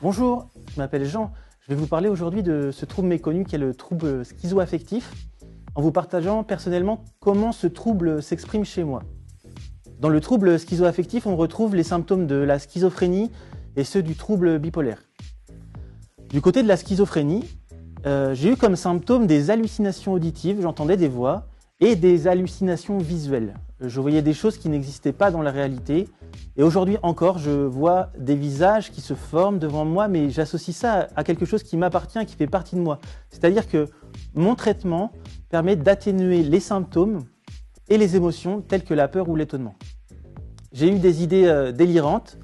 Bonjour, je m'appelle Jean. Je vais vous parler aujourd'hui de ce trouble méconnu qui est le trouble schizoaffectif, en vous partageant personnellement comment ce trouble s'exprime chez moi. Dans le trouble schizoaffectif, on retrouve les symptômes de la schizophrénie et ceux du trouble bipolaire. Du côté de la schizophrénie, j'ai eu comme symptômes des hallucinations auditives, j'entendais des voix, et des hallucinations visuelles. Je voyais des choses qui n'existaient pas dans la réalité. Et aujourd'hui encore, je vois des visages qui se forment devant moi, mais j'associe ça à quelque chose qui m'appartient, qui fait partie de moi. C'est-à-dire que mon traitement permet d'atténuer les symptômes et les émotions telles que la peur ou l'étonnement. J'ai eu des idées délirantes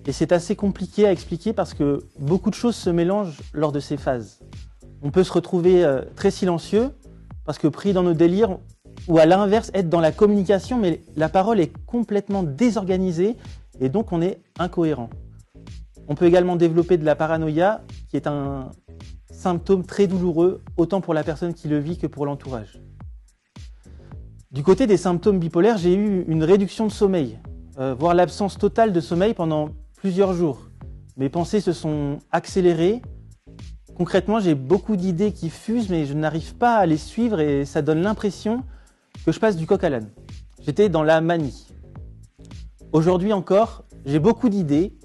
et c'est assez compliqué à expliquer parce que beaucoup de choses se mélangent lors de ces phases. On peut se retrouver très silencieux parce que pris dans nos délires, ou à l'inverse, être dans la communication, mais la parole est complètement désorganisée et donc on est incohérent. On peut également développer de la paranoïa, qui est un symptôme très douloureux, autant pour la personne qui le vit que pour l'entourage. Du côté des symptômes bipolaires, j'ai eu une réduction de sommeil, voire l'absence totale de sommeil pendant plusieurs jours. Mes pensées se sont accélérées. Concrètement, j'ai beaucoup d'idées qui fusent, mais je n'arrive pas à les suivre et ça donne l'impression que je passe du coq à l'âne. J'étais dans la manie. Aujourd'hui encore, j'ai beaucoup d'idées,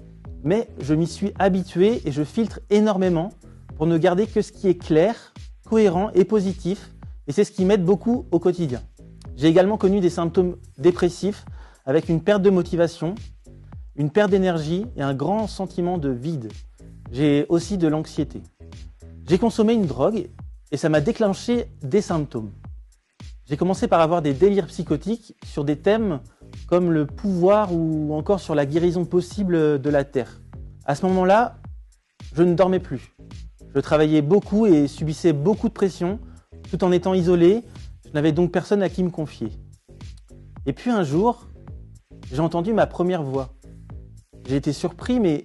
mais je m'y suis habitué et je filtre énormément pour ne garder que ce qui est clair, cohérent et positif, et c'est ce qui m'aide beaucoup au quotidien. J'ai également connu des symptômes dépressifs avec une perte de motivation, une perte d'énergie et un grand sentiment de vide. J'ai aussi de l'anxiété. J'ai consommé une drogue et ça m'a déclenché des symptômes. J'ai commencé par avoir des délires psychotiques sur des thèmes comme le pouvoir ou encore sur la guérison possible de la Terre. À ce moment-là, je ne dormais plus. Je travaillais beaucoup et subissais beaucoup de pression, tout en étant isolé. Je n'avais donc personne à qui me confier. Et puis un jour, j'ai entendu ma première voix. J'ai été surpris, mais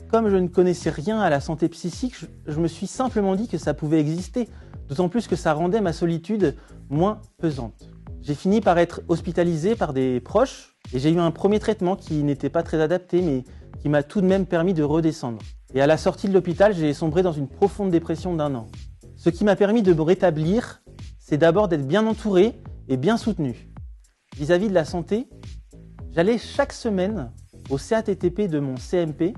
comme je ne connaissais rien à la santé psychique, je me suis simplement dit que ça pouvait exister, d'autant plus que ça rendait ma solitude moins pesante. J'ai fini par être hospitalisé par des proches et j'ai eu un premier traitement qui n'était pas très adapté, mais qui m'a tout de même permis de redescendre. Et à la sortie de l'hôpital, j'ai sombré dans une profonde dépression d'1 an. Ce qui m'a permis de me rétablir, c'est d'abord d'être bien entouré et bien soutenu. Vis-à-vis de la santé, j'allais chaque semaine au CATTP de mon CMP.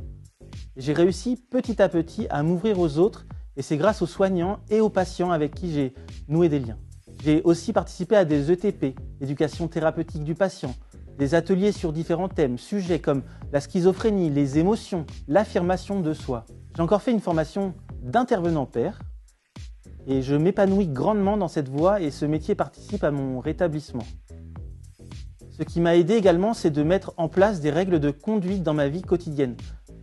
J'ai réussi petit à petit à m'ouvrir aux autres et c'est grâce aux soignants et aux patients avec qui j'ai noué des liens. J'ai aussi participé à des ETP, éducation thérapeutique du patient, des ateliers sur différents thèmes, sujets comme la schizophrénie, les émotions, l'affirmation de soi. J'ai encore fait une formation d'intervenant pair et je m'épanouis grandement dans cette voie et ce métier participe à mon rétablissement. Ce qui m'a aidé également, c'est de mettre en place des règles de conduite dans ma vie quotidienne.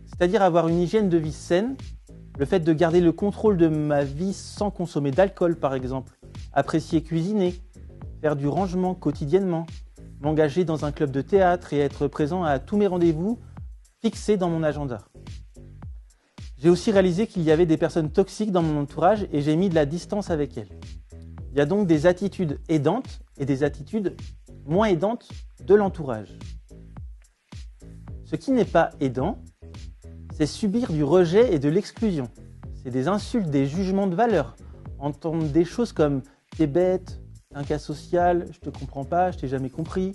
C'est-à-dire avoir une hygiène de vie saine, le fait de garder le contrôle de ma vie sans consommer d'alcool par exemple, apprécier cuisiner, faire du rangement quotidiennement, m'engager dans un club de théâtre et être présent à tous mes rendez-vous fixés dans mon agenda. J'ai aussi réalisé qu'il y avait des personnes toxiques dans mon entourage et j'ai mis de la distance avec elles. Il y a donc des attitudes aidantes et des attitudes moins aidantes de l'entourage. Ce qui n'est pas aidant, c'est subir du rejet et de l'exclusion. C'est des insultes, des jugements de valeur. Entendre des choses comme « t'es bête »,« un cas social »,« je te comprends pas »,« je t'ai jamais compris ».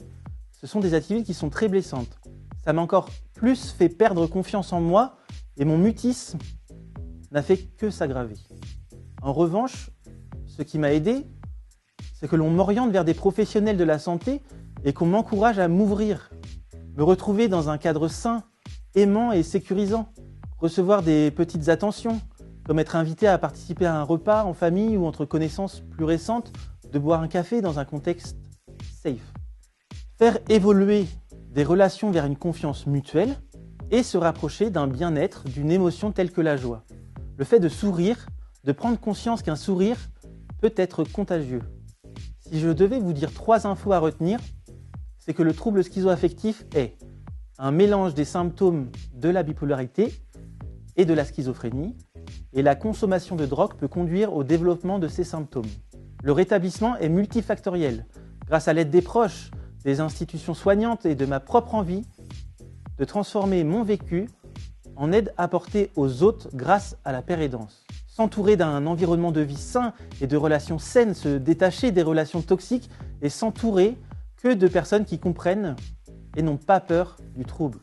Ce sont des attitudes qui sont très blessantes. Ça m'a encore plus fait perdre confiance en moi et mon mutisme n'a fait que s'aggraver. En revanche, ce qui m'a aidé, c'est que l'on m'oriente vers des professionnels de la santé et qu'on m'encourage à m'ouvrir, me retrouver dans un cadre sain, aimant et sécurisant, recevoir des petites attentions, comme être invité à participer à un repas en famille ou entre connaissances plus récentes, de boire un café dans un contexte safe. Faire évoluer des relations vers une confiance mutuelle et se rapprocher d'un bien-être, d'une émotion telle que la joie. Le fait de sourire, de prendre conscience qu'un sourire peut être contagieux. Si je devais vous dire 3 infos à retenir, c'est que le trouble schizoaffectif est un mélange des symptômes de la bipolarité et de la schizophrénie, et la consommation de drogue peut conduire au développement de ces symptômes. Le rétablissement est multifactoriel, grâce à l'aide des proches, des institutions soignantes et de ma propre envie de transformer mon vécu en aide apportée aux autres grâce à la paire aidance. S'entourer d'un environnement de vie sain et de relations saines, se détacher des relations toxiques et s'entourer que de personnes qui comprennent et n'ont pas peur du trouble.